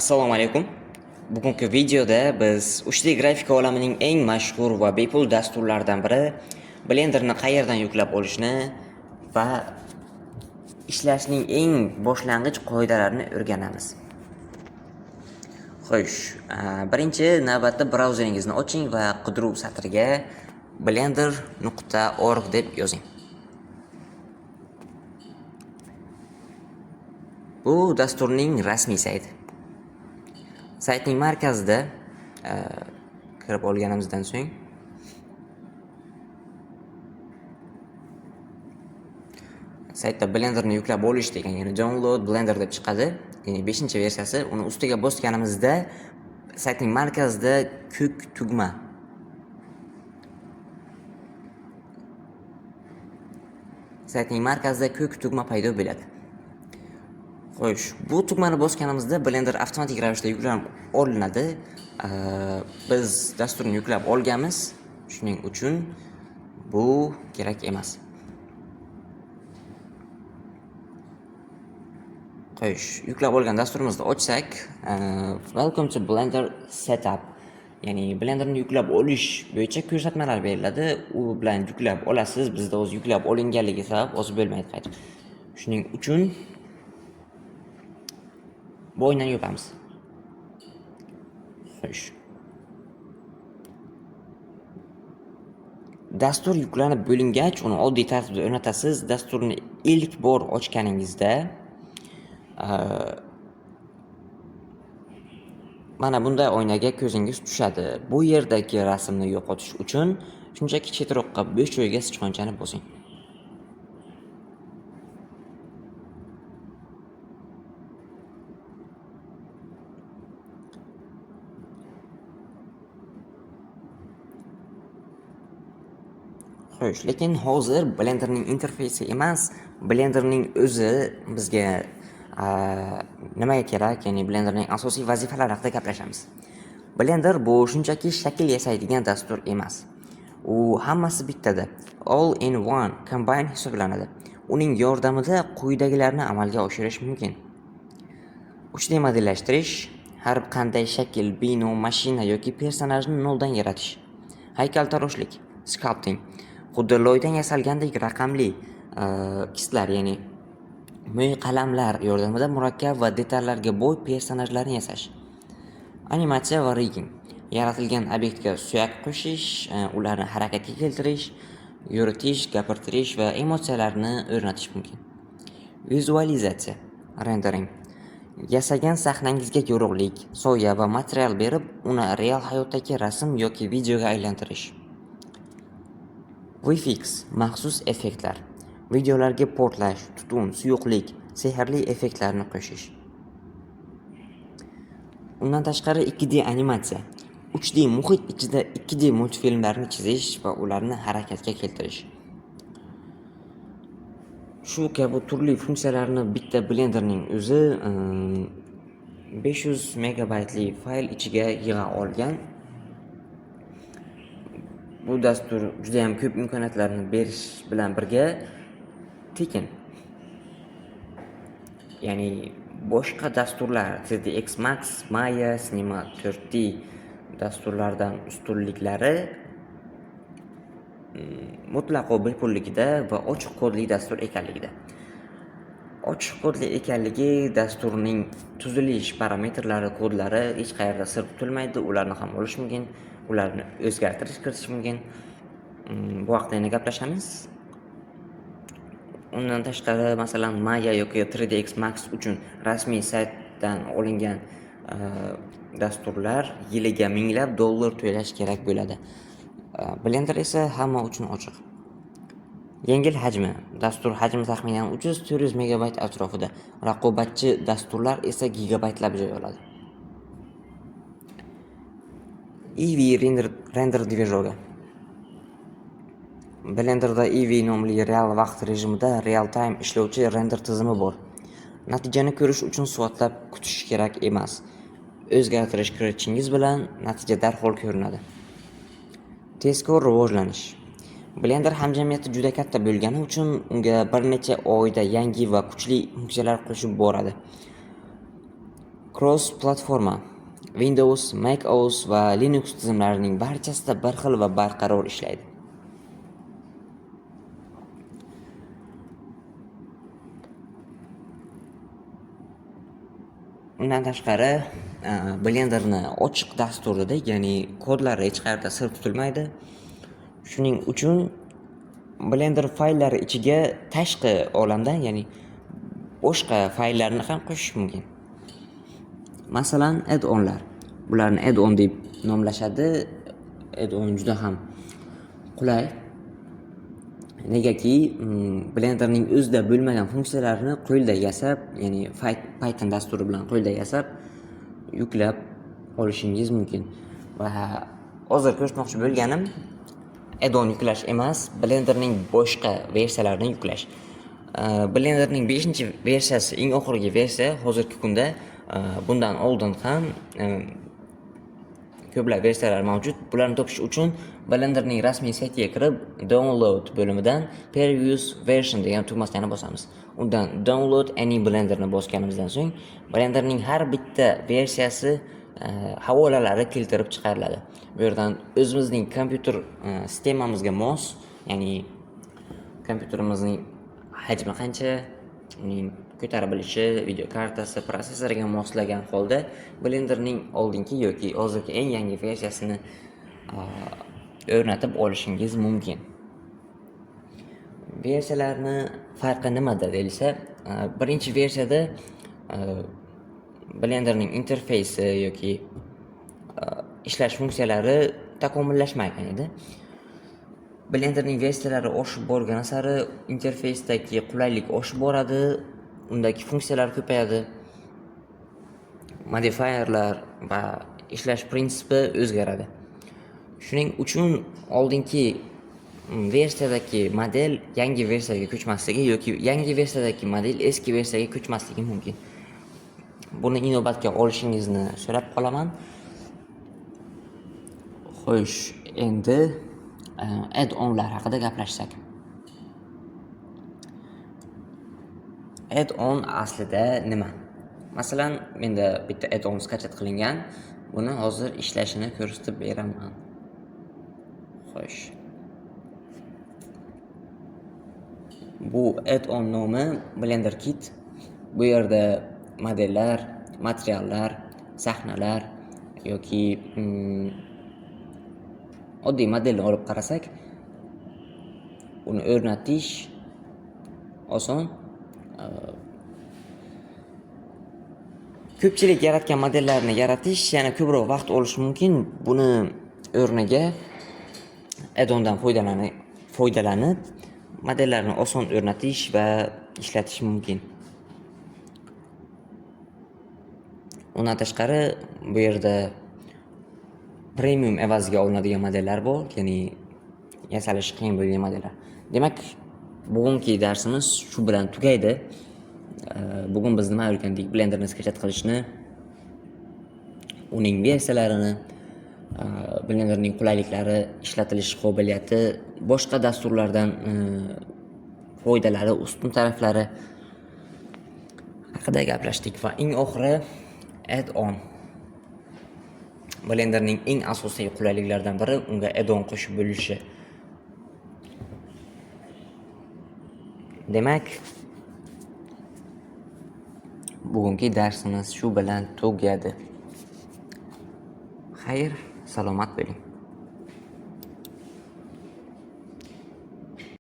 Assalomu alaykum. Bugungi videoda biz 3D grafika olamining eng mashhur va bepul dasturlaridan biri Blenderni qayerdan yuklab olishni va ishlashning eng boshlang'ich qoidalarini o'rganamiz. Xo'sh, birinchi navbatda brauzeringizni oching va qidiruv satriga blender.org deb yozing. Bu dasturning rasmiy sayti. Saytning markazida kirib olganimizdan so'ng saytda Blenderni yuklab olish degan, ya'ni download Blender deb chiqadi. Ya'ni 5-versiyasi. Uni ustiga bosganimizda saytning markazida ko'k tugma paydo bo'ladi. Xo'sh, bu tugmani bosganimizda Blender avtomatik ravishda yuklanib olinadi. Biz dasturni yuklab olganmiz. Shuning uchun bu kerak emas. Xo'sh, yuklab olgan dasturimizni ochsak, Welcome to Blender Setup, ya'ni Blenderni yuklab olish bo'yicha ko'rsatmalar beriladi. U bilan yuklab olasiz. Bizda o'zi yuklab olinganligi sabab o'zi bo'lmaydi qaytib. Shuning uchun bu o'yindan yopamiz. Xo'sh. Dastur yuklanib bo'lingach, uni oddiy tartibda o'rnatasiz. Dasturni ilk bor ochganingizda mana bunday oynaga ko'zingiz tushadi. Bu yerdagi rasmni yo'qotish uchun shunchaki chetroqqa bo'sh joyga sichqonchani bosing. Xo'sh, lekin hozir Blenderning interfeysi emas, Blenderning o'zi bizga nimaga kerak, ya'ni Blenderning asosiy vazifalari haqida gaplashamiz. Blender bu shunchaki shakl yasaydigan dastur emas. U hammasi bittada, all in one, combine hisoblanadi. Uning yordamida quyidagilarni amalga oshirish mumkin. 3D modellashtirish, har qanday shakl, bino, mashina yoki personajni noldan yaratish. Haykaltaroshlik, sculpting, xuddi loydan yasalgandek raqamli kislar, ya'ni mo'y qalamlar yordamida murakkab va detallarga boy personajlarni yasash. Animatsiya va rigging, yaratilgan obyektga suyak qo'shish, ularni harakatga keltirish, yoritish, gapirtirish va emotsiyalarni o'rnatish mumkin. Vizualizatsiya, rendering, yasagan sahnangizga yorug'lik, soya va material berib, uni real hayotdagi rasm yoki videoga aylantirish. VFX, maxsus effektlar, videolarga portlash, tutun, suyuqlik, sehrli effektlarni qo'shish. Undan tashqari 2D animatsiya, 3D muhit ichida 2D multfilmlarni chizish va ularni harakatga keltirish. Shu kabi turli funksiyalarni bitta Blenderning o'zi 500 megabaytli fayl ichiga yig'a olgan. Bu dastur juda ham ko'p imkoniyatlarni berish bilan birga tekin. Ya'ni boshqa dasturlar 3ds Max, Maya, Cinema 4D dasturlardan ustunliklari mutlaqo bepulligida va ochiq kodli dastur ekanligida. Ochiq kodli ekanligi dasturning tuzilish parametrlari, kodlari hech qayerda sir tutilmaydi. Ularni ham olish mumkin, ularni o'zgartirish kiritish mumkin. Bu haqida yana gaplashamiz. Undan tashqari, masalan, Maya yoki 3ds Max uchun rasmiy saytdan olingan dasturlar yiliga minglab dollar to'lash kerak bo'ladi. Blender esa hamma uchun ochiq. Yengil hajmi, dastur hajmi taxminan 300-400 megabayt atrofida. Raqobatchi dasturlar esa gigabaytlab joy oladi. Eevee render dvijogi. Blenderda Eevee nomli real vaqt rejimida real time ishlovchi render tizimi bor. Natijani ko'rish uchun soatlab kutish kerak emas. O'zgartirish kiritishingiz bilan natija darhol ko'rinadi. Tezkor rivojlanish. Blender hamjamiyati juda katta bo'lgani uchun unga bir necha oyda yangi va kuchli funksiyalar qo'shib boradi. Cross platforma. Windows, Mac OS va Linux tizimlarining barchasida bir xil va barqaror ishlaydi. Undan tashqari, Blenderni ochiq dasturida, ya'ni kodlari hech qayerda sir tutilmaydi. Shuning uchun Blender fayllari ichiga tashqi olamdan, ya'ni boshqa fayllarni ham qo'shish mumkin. Masalan, add-onlar. Bularni add-on deb nomlashadi. Add-on juda ham qulay. Negaki, Blenderning o'zida bo'lmagan funksiyalarni qo'lda yasab, ya'ni Python dasturi bilan qo'lda yasab, yuklab olishingiz mumkin. Va hozir ko'rsatmoqchi bo'lganim add-on yuklash emas, Blenderning boshqa versiyalarini yuklash. Blenderning 5-versiyasi, eng oxirgi versiya hozirgi kunda bundan oldin ham ko'plab versiyalar mavjud. Bularni topish uchun Blenderning rasmiy saytiga kirib, download bo'limidan previous version degan tugmasini bosamiz. Undan download any Blenderni bosganimizdan so'ng Blenderning har bitta versiyasi havolalari keltirib chiqariladi. Bu yerdan o'zimizning kompyuter sistemamizga mos, ya'ni kompyuterimizning hajmi qancha, uning ko'tarib bilishi, video kartasi, protsessoriga moslagan holda Blenderning oldingi yoki hozirgi eng yangi versiyasini o'rnatib olishingiz mumkin. Versiyalarni farqi nimada deyilsa, birinchi versiyada Blenderning interfeysi yoki ishlash funksiyalari takomillashmagan edi. Blenderning versiyalari oshib borgan sari interfeysdagi qulaylik oshib boradi, undagi funksiyalar ko'payadi, modifierlar va ishlash prinsipi o'zgaradi. Shuning uchun oldingi versiyadagi model yangi versiyaga ko'chmasligi yoki yangi versiyadagi model eski versiyaga ko'chmasligi mumkin. Buni inobatga olishingizni so'rab qolaman. Xo'sh, endi add-onlar haqida gaplashsak. Add-on aslida nima? Masalan, menda bitta add-on skachat qilingan. Buni hozir ishlashini ko'rsatib beraman. Xo'sh. Bu add-on nomi Blender Kit. Bu yerda modellar, materiallar, sahnalar yoki oddiy modelni olib qarasak, uni o'rnatish oson. Ko'pchilik yaratgan modellarni yaratish yana ko'proq vaqt olishi mumkin. Buni o'rniga add-ondan foydalanib modellarni oson o'rnatish va ishlatish mumkin. Undan tashqari, bu yerda premium evaziga olinadigan modellar bor, ya'ni yasalishi qiyin bo'lgan modellar. Demak, bugungi darsimiz shu bilan tugaydi. Bugun biz nima o'rgandik? Blenderni skachat qilishni, uning versiyalarini, Blenderning qulayliklari, ishlatilish qobiliyati, boshqa dasturlardan foydalari, ustun taraflari haqida gaplashdik va eng oxiri add-on. Blenderning eng asosiy qulayliklaridan biri unga add-on qo'shib bo'lishi. Demak, bugungi darsimiz shu bilan tugadi. Xayr, salomat bo'ling.